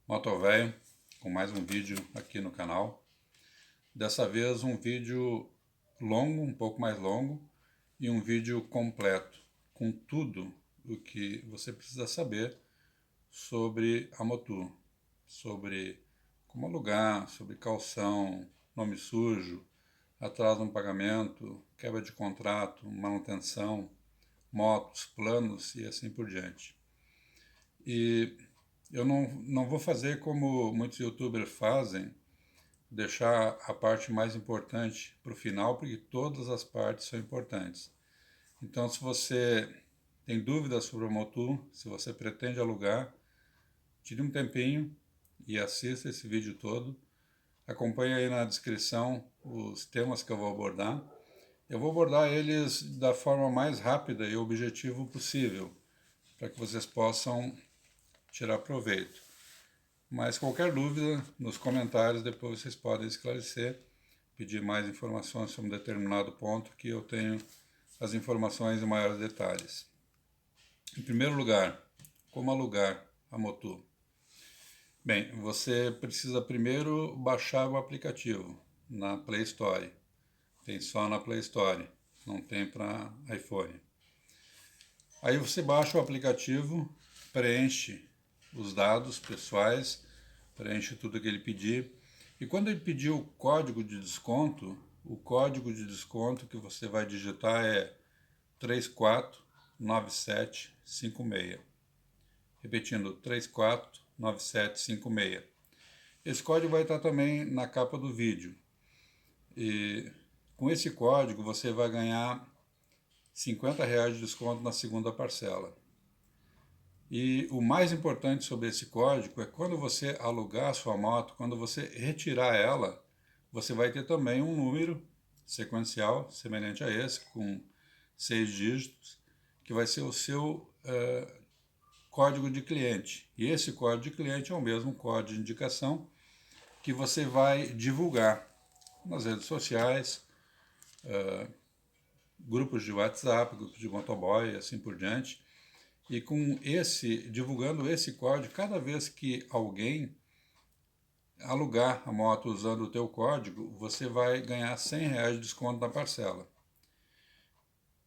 Motovelho, com mais um vídeo aqui no canal. Dessa vez um vídeo longo, um pouco mais longo, e um vídeo completo, com tudo o que você precisa saber sobre a Motu, sobre como alugar, sobre caução, nome sujo, atraso no pagamento, quebra de contrato, manutenção, motos, planos e assim por diante. E eu não vou fazer como muitos youtubers fazem, deixar a parte mais importante para o final, porque todas as partes são importantes. Então, se você tem dúvidas sobre o Motu, se você pretende alugar, tire um tempinho e assista esse vídeo todo. Acompanhe aí na descrição os temas que eu vou abordar. Eu vou abordar eles da forma mais rápida e objetiva possível, para que vocês possam tirar proveito. Mas qualquer dúvida, nos comentários depois vocês podem esclarecer, pedir mais informações sobre um determinado ponto, que eu tenho as informações em maiores detalhes. Em primeiro lugar, como alugar a Motu? Bem, você precisa primeiro baixar o aplicativo na Play Store. Tem só na Play Store, não tem para iPhone. Aí você baixa o aplicativo, preenche os dados pessoais, preenche tudo que ele pedir. E quando ele pedir o código de desconto que você vai digitar é 349756. Repetindo, 349756. Esse código vai estar também na capa do vídeo. E com esse código você vai ganhar R$50 de desconto na segunda parcela. E o mais importante sobre esse código é quando você alugar a sua moto, quando você retirar ela, você vai ter também um número sequencial semelhante a esse, com 6 dígitos, que vai ser o seu código de cliente. E esse código de cliente é o mesmo código de indicação que você vai divulgar nas redes sociais, grupos de WhatsApp, grupos de motoboy e assim por diante. E divulgando esse código, cada vez que alguém alugar a moto usando o teu código, você vai ganhar R$100 de desconto na parcela.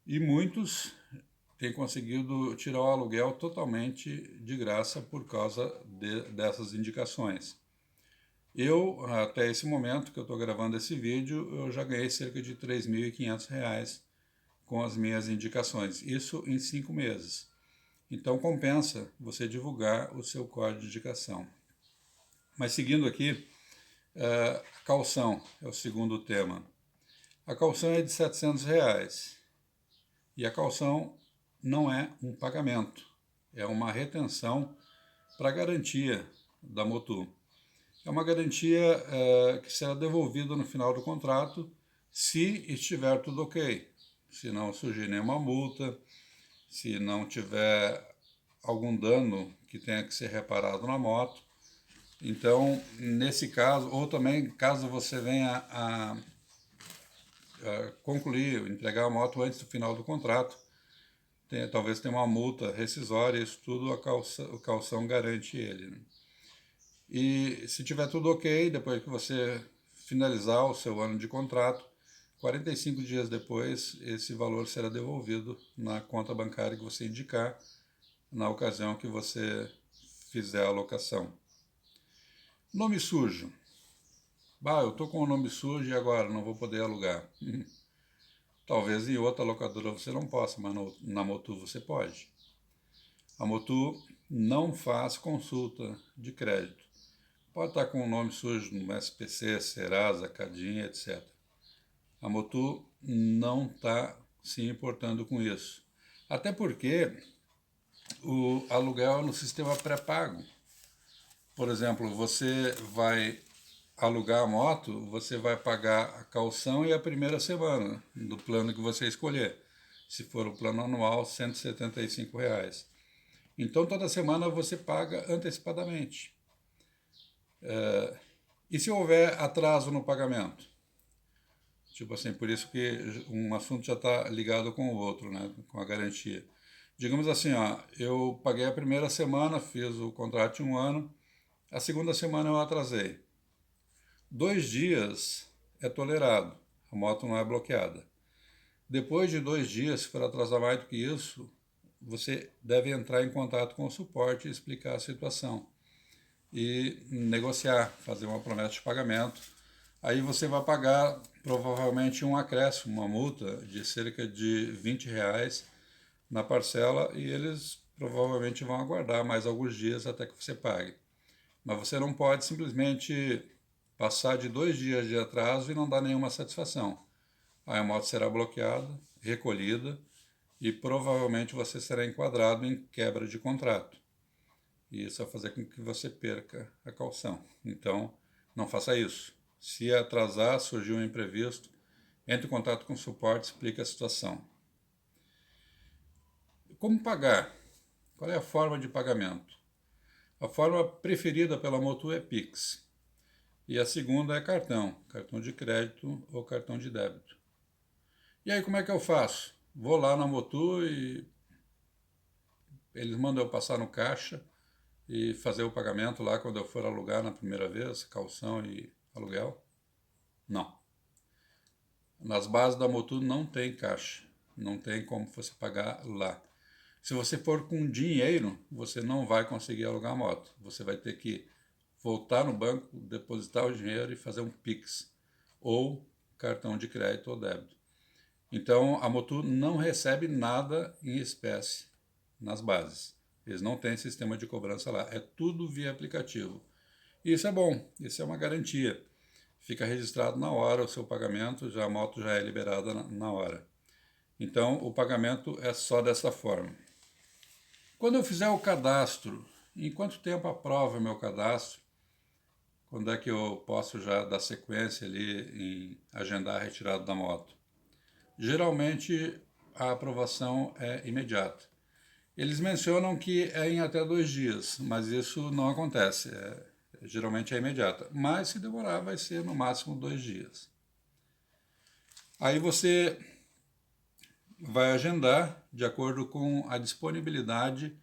E muitos têm conseguido tirar o aluguel totalmente de graça por causa dessas indicações. Eu, até esse momento que eu estou gravando esse vídeo, eu já ganhei cerca de R$3.500 com as minhas indicações. Isso em 5 meses. Então compensa você divulgar o seu código de indicação. Mas seguindo aqui, a caução é o segundo tema. A caução é de R$700. E a caução não é um pagamento, é uma retenção para garantia da Motu. É uma garantia que será devolvida no final do contrato se estiver tudo ok. Se não surgir nenhuma multa, se não tiver algum dano que tenha que ser reparado na moto. Então, nesse caso, ou também caso você venha a concluir, entregar a moto antes do final do contrato, talvez tenha uma multa rescisória, isso tudo a caução garante ele. Né? E se tiver tudo ok, depois que você finalizar o seu ano de contrato, 45 dias depois, esse valor será devolvido na conta bancária que você indicar na ocasião que você fizer a alocação. Nome sujo. Eu estou com o nome sujo e agora não vou poder alugar. Talvez em outra locadora você não possa, mas na Motu você pode. A Motu não faz consulta de crédito. Pode estar com o nome sujo no SPC, Serasa, Cadinha, etc. A Motu não está se importando com isso. Até porque o aluguel é no sistema pré-pago. Por exemplo, você vai alugar a moto, você vai pagar a caução e a primeira semana do plano que você escolher. Se for o plano anual, R$175. Então, toda semana você paga antecipadamente. E se houver atraso no pagamento? Tipo assim, por isso que um assunto já está ligado com o outro, né? Com a garantia. Digamos assim, eu paguei a primeira semana, fiz o contrato de 1 ano, A segunda semana eu atrasei. 2 dias é tolerado, a moto não é bloqueada. Depois de 2 dias, se for atrasar mais do que isso, você deve entrar em contato com o suporte e explicar a situação. E negociar, fazer uma promessa de pagamento. Aí você vai pagar provavelmente um acréscimo, uma multa de cerca de R$ 20 na parcela e eles provavelmente vão aguardar mais alguns dias até que você pague. Mas você não pode simplesmente passar de 2 dias de atraso e não dar nenhuma satisfação. Aí a moto será bloqueada, recolhida e provavelmente você será enquadrado em quebra de contrato. E isso vai fazer com que você perca a caução. Então, não faça isso. Se atrasar, surgiu um imprevisto, entre em contato com o suporte, explique a situação. Como pagar? Qual é a forma de pagamento? A forma preferida pela Motu é Pix. E a segunda é cartão de crédito ou cartão de débito. E aí como é que eu faço? Vou lá na Motu e eles mandam eu passar no caixa e fazer o pagamento lá quando eu for alugar na primeira vez, caução e aluguel? Não. Nas bases da Motu não tem caixa, não tem como você pagar lá. Se você for com dinheiro, você não vai conseguir alugar a moto. Você vai ter que voltar no banco, depositar o dinheiro e fazer um Pix, ou cartão de crédito ou débito. Então, a Motu não recebe nada em espécie nas bases. Eles não têm sistema de cobrança lá, é tudo via aplicativo. E isso é bom, isso é uma garantia. Fica registrado na hora o seu pagamento, a moto já é liberada na hora. Então, o pagamento é só dessa forma. Quando eu fizer o cadastro, em quanto tempo aprova meu cadastro? Quando é que eu posso já dar sequência ali em agendar a retirada da moto? Geralmente a aprovação é imediata. Eles mencionam que é em até 2 dias, mas isso não acontece. Geralmente é imediata. Mas se demorar, vai ser no máximo 2 dias. Aí você vai agendar de acordo com a disponibilidade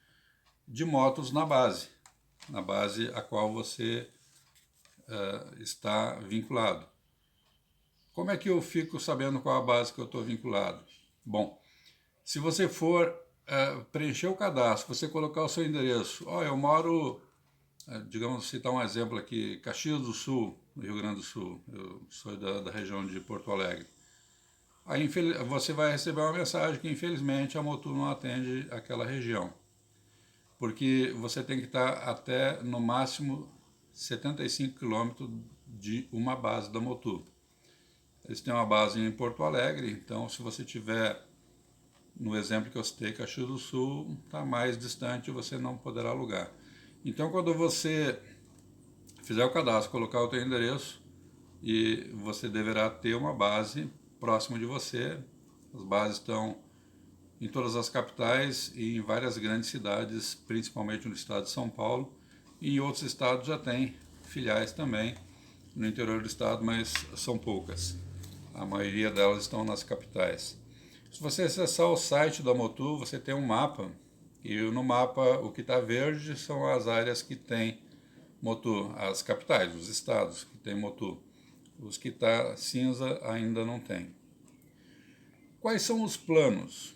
de motos na base a qual você está vinculado. Como é que eu fico sabendo qual a base que eu estou vinculado? Bom, se você for preencher o cadastro, você colocar o seu endereço, eu moro, digamos, citar um exemplo aqui, Caxias do Sul, no Rio Grande do Sul, eu sou da região de Porto Alegre. Aí você vai receber uma mensagem que infelizmente a Motu não atende aquela região, porque você tem que estar até no máximo 75 quilômetros de uma base da Motu. Eles têm uma base em Porto Alegre, então se você tiver, no exemplo que eu citei, Caxias do Sul, está mais distante, você não poderá alugar. Então quando você fizer o cadastro, colocar o seu endereço, e você deverá ter uma base próxima de você. As bases estão em todas as capitais e em várias grandes cidades, principalmente no estado de São Paulo, e em outros estados já tem filiais também no interior do estado, mas são poucas. A maioria delas estão nas capitais. Se você acessar o site da Motu, você tem um mapa, e no mapa o que está verde são as áreas que tem Motu, as capitais, os estados que tem Motu. Os que está cinza ainda não tem. Quais são os planos?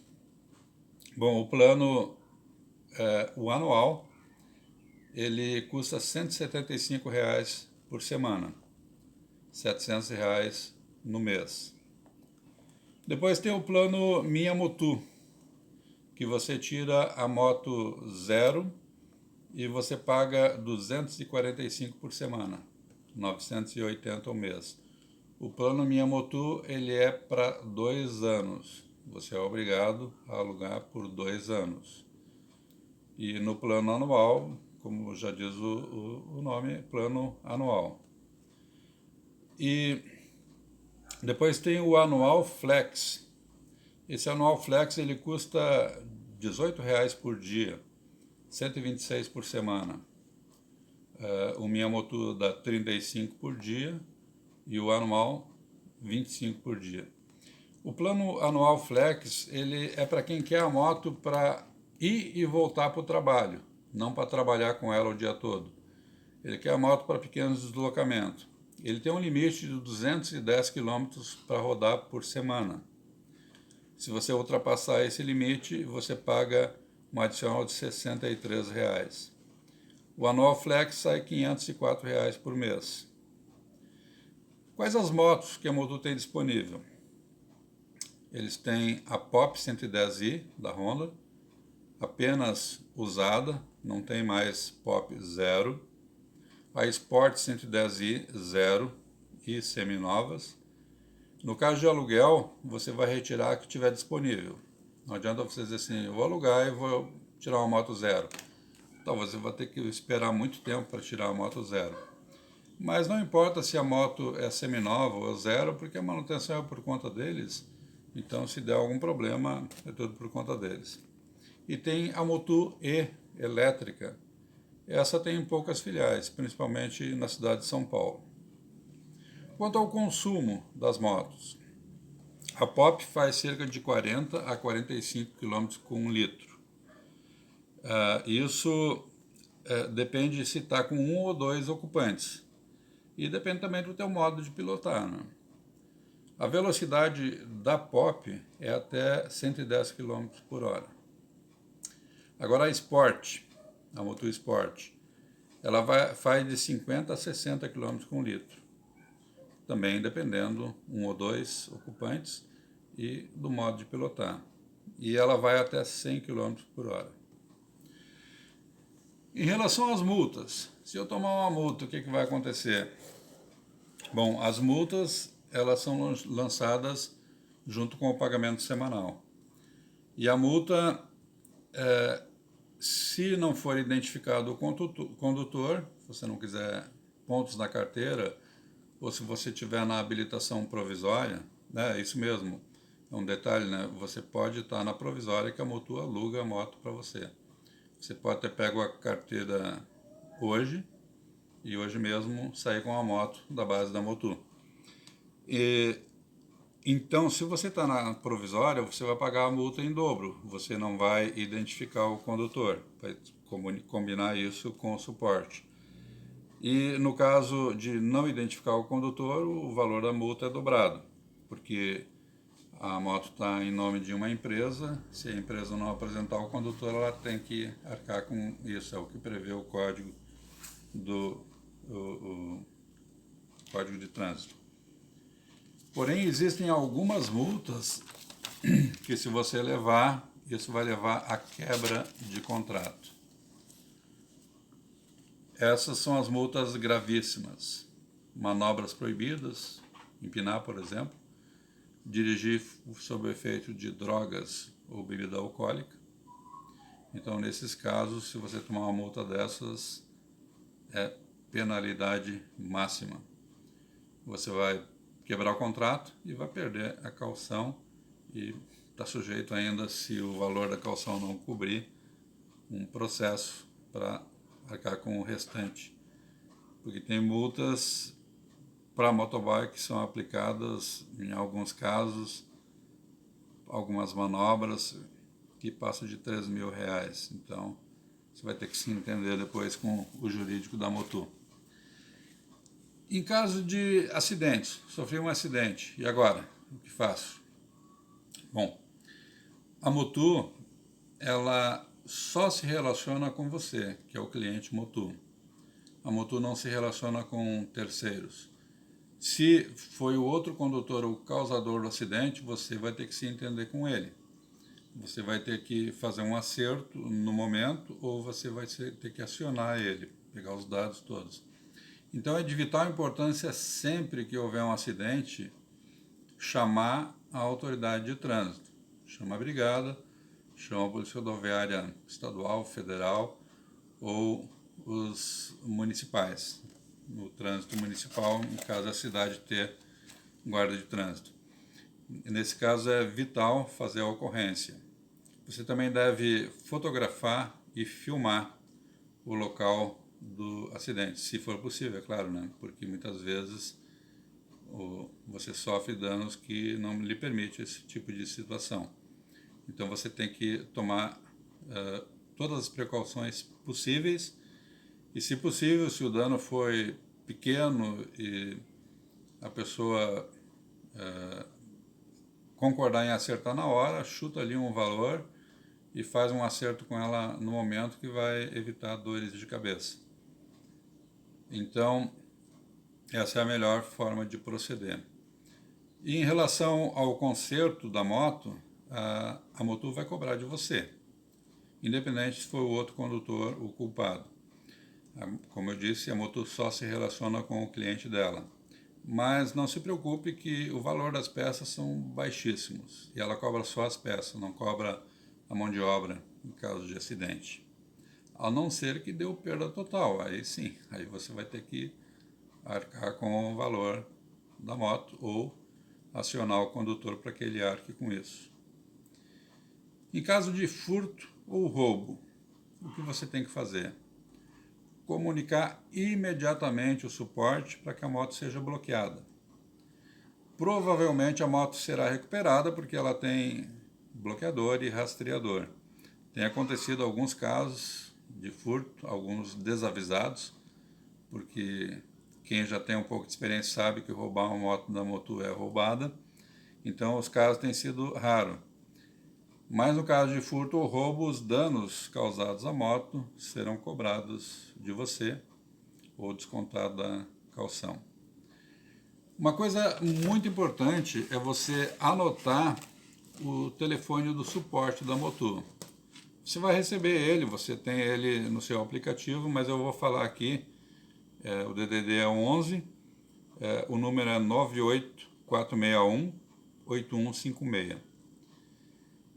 Bom, o plano, o anual, ele custa R$ 175 por semana, R$ 700 no mês. Depois tem o plano Minha Motu, que você tira a moto zero e você paga R$ 245 por semana, R$ 980 ao mês. O plano Minha Motu, ele é para 2 anos. Você é obrigado a alugar por 2 anos. E no plano anual, como já diz o nome, plano anual. E depois tem o anual Flex. Esse anual Flex ele custa R$ 18 por dia, 126 por semana. O Minha Motu dá 35 por dia e o anual 25 por dia. O plano anual Flex ele é para quem quer a moto para ir e voltar para o trabalho, não para trabalhar com ela o dia todo. Ele quer a moto para pequenos deslocamentos. Ele tem um limite de 210 km para rodar por semana. Se você ultrapassar esse limite, você paga um adicional de R$ 63. O Anual Flex sai R$ 504 por mês. Quais as motos que a Motu tem disponível? Eles têm a Pop 110i da Honda, apenas usada, não tem mais Pop 0. A Sport 110i 0 e seminovas. No caso de aluguel, você vai retirar a que tiver disponível. Não adianta você dizer assim, eu vou alugar e vou tirar uma moto zero. Então você vai ter que esperar muito tempo para tirar a moto zero. Mas não importa se a moto é seminova ou zero, porque a manutenção é por conta deles. Então se der algum problema, é tudo por conta deles. E tem a Motu E elétrica. Essa tem poucas filiais, principalmente na cidade de São Paulo. Quanto ao consumo das motos, a Pop faz cerca de 40 a 45 km com 1 litro. Isso depende se está com um ou dois ocupantes. E depende também do teu modo de pilotar, né? A velocidade da Pop é até 110 km por hora. Agora a Sport, a Motu Sport, ela faz de 50 a 60 km com litro. Também dependendo um ou dois ocupantes e do modo de pilotar. E ela vai até 100 km por hora. Em relação às multas, se eu tomar uma multa, o que vai acontecer? Bom, as multas elas são lançadas junto com o pagamento semanal. E a multa, se não for identificado o condutor, se você não quiser pontos na carteira, ou se você tiver na habilitação provisória, né, isso mesmo, é um detalhe, né, você pode estar na provisória que a Motu aluga a moto para você. Você pode ter pego a carteira hoje e hoje mesmo sair com a moto da base da Motu. Então, se você está na provisória, você vai pagar a multa em dobro. Você não vai identificar o condutor, vai combinar isso com o suporte. E no caso de não identificar o condutor, o valor da multa é dobrado, porque a moto está em nome de uma empresa, se a empresa não apresentar o condutor, ela tem que arcar com isso, é o que prevê o código o Código de Trânsito. Porém, existem algumas multas que se você levar, isso vai levar à quebra de contrato. Essas são as multas gravíssimas. Manobras proibidas, empinar, por exemplo, dirigir sob o efeito de drogas ou bebida alcoólica. Então, nesses casos, se você tomar uma multa dessas, é penalidade máxima. Você vai quebrar o contrato e vai perder a caução e está sujeito ainda, se o valor da caução não cobrir, um processo para arcar com o restante. Porque tem multas para motobike que são aplicadas, em alguns casos, algumas manobras que passam de R$3.000. Então, você vai ter que se entender depois com o jurídico da Motu. Em caso de acidentes, sofri um acidente, e agora? O que faço? Bom, a Motu, ela só se relaciona com você, que é o cliente Motu. A Motu não se relaciona com terceiros. Se foi o outro condutor o causador do acidente, você vai ter que se entender com ele. Você vai ter que fazer um acerto no momento, ou você vai ter que acionar ele, pegar os dados todos. Então é de vital importância, sempre que houver um acidente, chamar a autoridade de trânsito. Chama a brigada, chama a Polícia Rodoviária Estadual, Federal ou os municipais. O trânsito municipal, em caso da cidade ter guarda de trânsito. Nesse caso é vital fazer a ocorrência. Você também deve fotografar e filmar o local do acidente, se for possível, é claro, né? Porque muitas vezes você sofre danos que não lhe permite esse tipo de situação. Então você tem que tomar todas as precauções possíveis E se possível, se o dano foi pequeno e a pessoa concordar em acertar na hora, chuta ali um valor e faz um acerto com ela no momento, que vai evitar dores de cabeça. Então, essa é a melhor forma de proceder. E em relação ao conserto da moto, a Motul vai cobrar de você, independente se for o outro condutor o culpado. Como eu disse, a Motul só se relaciona com o cliente dela. Mas não se preocupe, que o valor das peças são baixíssimos. E ela cobra só as peças, não cobra a mão de obra em caso de acidente. A não ser que deu perda total, aí sim, aí você vai ter que arcar com o valor da moto ou acionar o condutor para que ele arque com isso. Em caso de furto ou roubo, o que você tem que fazer? Comunicar imediatamente o suporte para que a moto seja bloqueada. Provavelmente a moto será recuperada, porque ela tem bloqueador e rastreador. Tem acontecido alguns casos de furto, alguns desavisados, porque quem já tem um pouco de experiência sabe que roubar uma moto da Motul é roubada, então os casos têm sido raros. Mas no caso de furto ou roubo, os danos causados à moto serão cobrados de você ou descontado da caução. Uma coisa muito importante é você anotar o telefone do suporte da Motul. Você vai receber ele, você tem ele no seu aplicativo, mas eu vou falar aqui, o DDD é 11, o número é 98461-8156.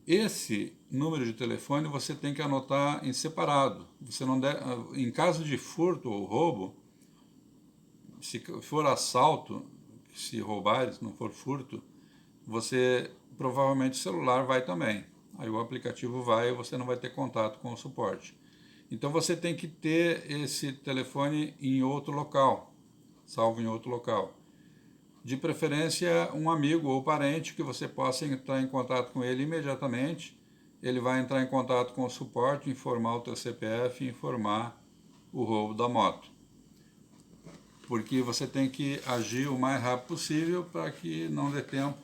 Esse número de telefone você tem que anotar em separado. Você não deve, em caso de furto ou roubo, se for assalto, se roubar, se não for furto, você provavelmente o celular vai também. Aí o aplicativo vai e você não vai ter contato com o suporte. Então você tem que ter esse telefone em outro local, salvo em outro local. De preferência um amigo ou parente que você possa entrar em contato com ele imediatamente. Ele vai entrar em contato com o suporte, informar o teu CPF e informar o roubo da moto. Porque você tem que agir o mais rápido possível para que não dê tempo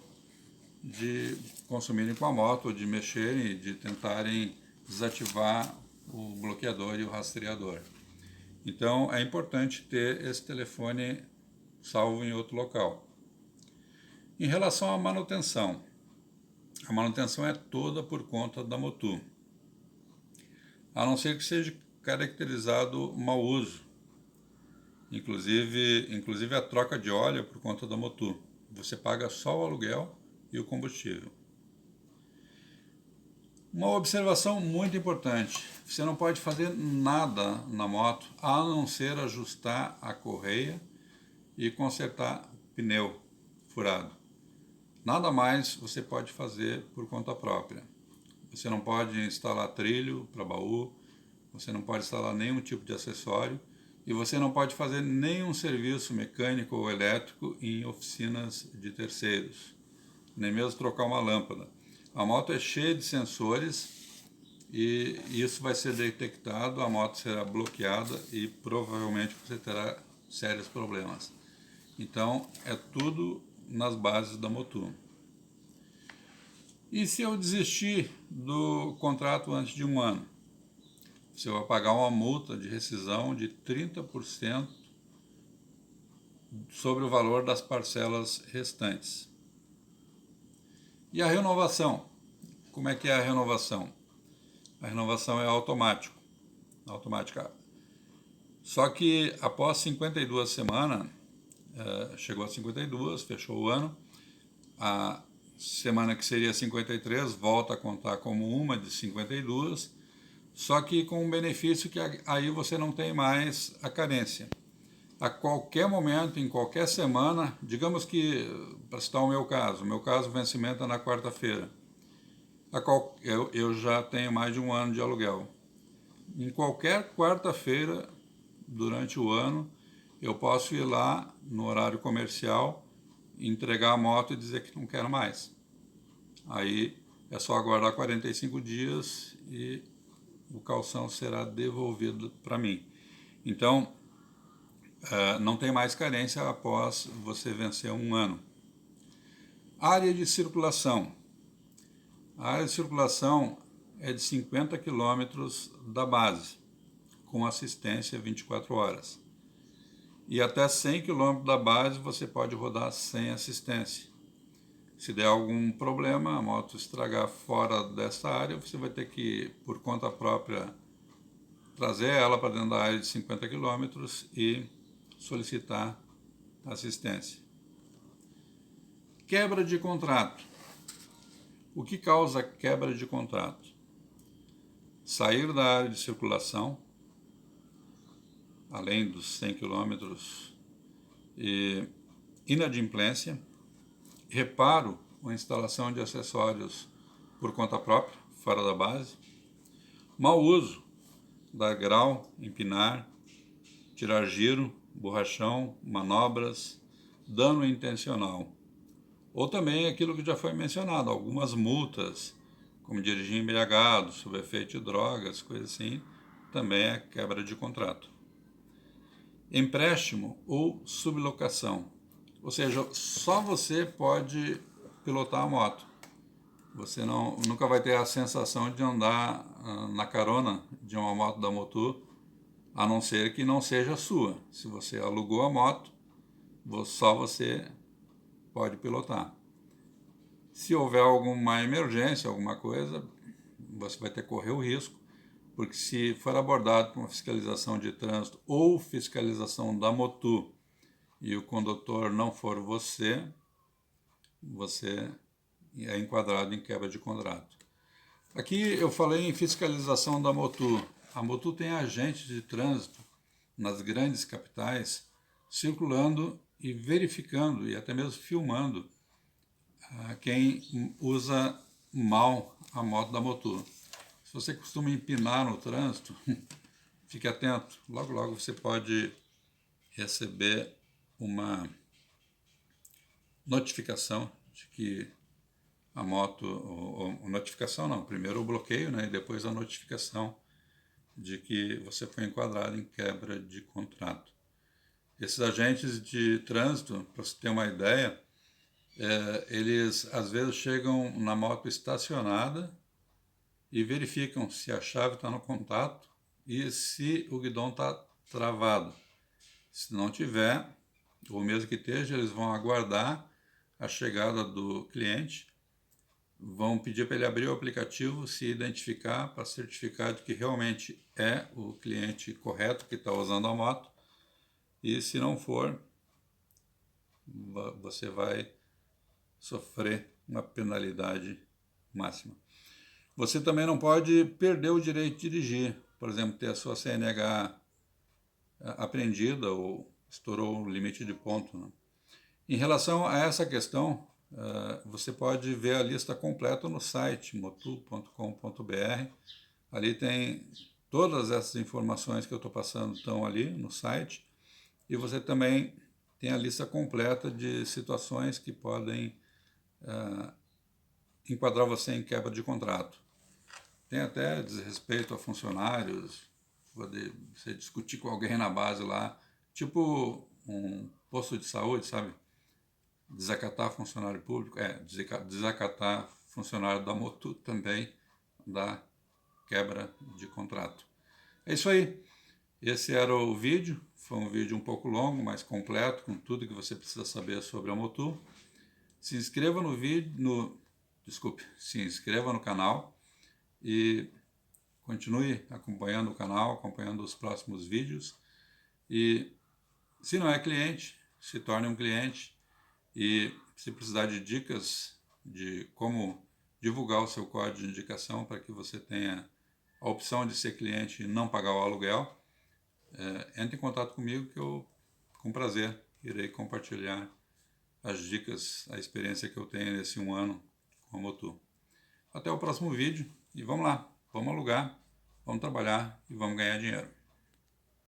de consumirem com a moto, de mexerem, de tentarem desativar o bloqueador e o rastreador. Então é importante ter esse telefone salvo em outro local. Em relação à manutenção, a manutenção é toda por conta da Motul, a não ser que seja caracterizado mau uso, inclusive a troca de óleo por conta da Motul. Você paga só o aluguel e o combustível. Uma observação muito importante: você não pode fazer nada na moto a não ser ajustar a correia e consertar pneu furado. Nada mais você pode fazer por conta própria. Você não pode instalar trilho para baú, você não pode instalar nenhum tipo de acessório e você não pode fazer nenhum serviço mecânico ou elétrico em oficinas de terceiros, nem mesmo trocar uma lâmpada. A moto é cheia de sensores e isso vai ser detectado, a moto será bloqueada e provavelmente você terá sérios problemas. Então é tudo nas bases da Motul. E se eu desistir do contrato antes de um ano? Você vai pagar uma multa de rescisão de 30% sobre o valor das parcelas restantes. E a renovação? Como é que é a renovação? A renovação é automática. Só que após 52 semanas, chegou a 52, fechou o ano, a semana que seria 53 volta a contar como uma de 52, só que com um benefício que aí você não tem mais a carência. A qualquer momento, em qualquer semana, digamos que, para citar o meu caso, o vencimento é na quarta-feira. Eu já tenho mais de um ano de aluguel. Em qualquer quarta-feira, durante o ano, eu posso ir lá no horário comercial, entregar a moto e dizer que não quero mais. Aí é só aguardar 45 dias e o calção será devolvido para mim. Então, não tem mais carência após você vencer um ano. Área de circulação. A área de circulação é de 50 km da base, com assistência 24 horas. E até 100 km da base você pode rodar sem assistência. Se der algum problema, a moto estragar fora dessa área, você vai ter que, por conta própria, trazer ela para dentro da área de 50 km e solicitar assistência. Quebra de contrato. O que causa quebra de contrato? Sair da área de circulação, além dos 100 km, e inadimplência, reparo ou instalação de acessórios por conta própria, fora da base, mau uso, dar grau, empinar, tirar giro, borrachão, manobras, dano intencional. Ou também aquilo que já foi mencionado, algumas multas, como dirigir embriagado, sob efeito de drogas, coisas assim, também é quebra de contrato. Empréstimo ou sublocação. Ou seja, só você pode pilotar a moto. Você nunca vai ter a sensação de andar na carona de uma moto da Motu, a não ser que não seja sua. Se você alugou a moto, só você pode pilotar. Se houver alguma emergência, alguma coisa, você vai ter que correr o risco, porque se for abordado por uma fiscalização de trânsito ou fiscalização da Motu e o condutor não for você é enquadrado em quebra de contrato. Aqui eu falei em fiscalização da Motu. A Motu tem agentes de trânsito nas grandes capitais circulando e verificando e até mesmo filmando quem usa mal a moto da Motu. Se você costuma empinar no trânsito, fique atento. Logo, logo você pode receber uma notificação de que a moto, ou notificação não, primeiro o bloqueio, né, e depois a notificação de que você foi enquadrado em quebra de contrato. Esses agentes de trânsito, para você ter uma ideia, eles às vezes chegam na moto estacionada e verificam se a chave está no contato e se o guidão está travado. Se não tiver, ou mesmo que esteja, eles vão aguardar a chegada do cliente, vão pedir para ele abrir o aplicativo, se identificar para certificar de que realmente é o cliente correto que está usando a moto, e se não for, você vai sofrer uma penalidade máxima. Você também não pode perder o direito de dirigir, por exemplo, ter a sua CNH apreendida ou estourou o limite de ponto, né? Em relação a essa questão, você pode ver a lista completa no site motu.com.br. Ali tem todas essas informações que eu estou passando, estão ali no site, e você também tem a lista completa de situações que podem enquadrar você em quebra de contrato. Tem até desrespeito a funcionários, você discutir com alguém na base lá, tipo um posto de saúde, sabe? Desacatar funcionário público, desacatar funcionário da Motu também dá quebra de contrato. É isso aí. Esse era o vídeo. Foi um vídeo um pouco longo, mas completo, com tudo que você precisa saber sobre a Motu. Se inscreva no vídeo, se inscreva no canal e continue acompanhando o canal, acompanhando os próximos vídeos. E se não é cliente, se torne um cliente. E se precisar de dicas de como divulgar o seu código de indicação para que você tenha a opção de ser cliente e não pagar o aluguel, entre em contato comigo que eu, com prazer, irei compartilhar as dicas, a experiência que eu tenho nesse 1 ano com a Motu. Até o próximo vídeo e vamos lá, vamos alugar, vamos trabalhar e vamos ganhar dinheiro.